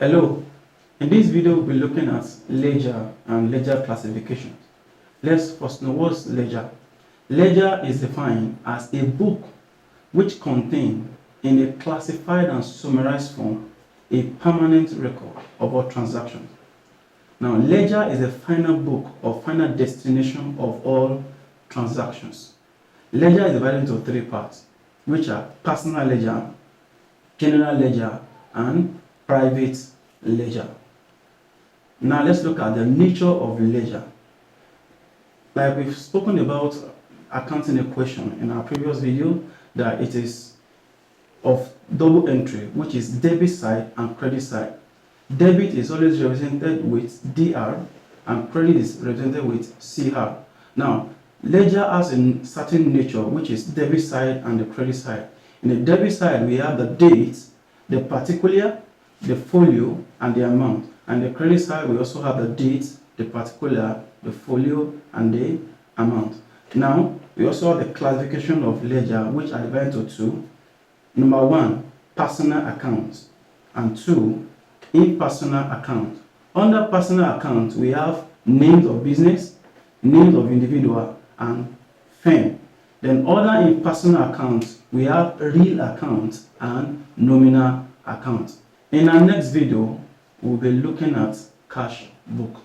Hello, in this video we'll be looking at ledger and ledger classifications. Let's first know what's ledger. Ledger is defined as a book which contains in a classified and summarized form a permanent record of all transactions. Now, ledger is the final book or final destination of all transactions. Ledger is divided into three parts, which are personal ledger, general ledger, and private ledger. Now let's look at the nature of ledger. Like we've spoken about accounting equation in our previous video, that it is of double entry, which is debit side and credit side. Debit is always represented with DR and credit is represented with CR. Now, ledger has a certain nature, which is debit side and the credit side. In the debit side, we have the date, the particular, the folio, and the amount. And the credit side, we also have the date, the particular, the folio, and the amount. Now, we also have the classification of ledger, which are divided into two. Number one, personal accounts, and two, impersonal account. Under personal account, we have names of business, names of individual, and firm. Then other impersonal accounts, we have real accounts and nominal accounts. In our next video, we'll be looking at cash book.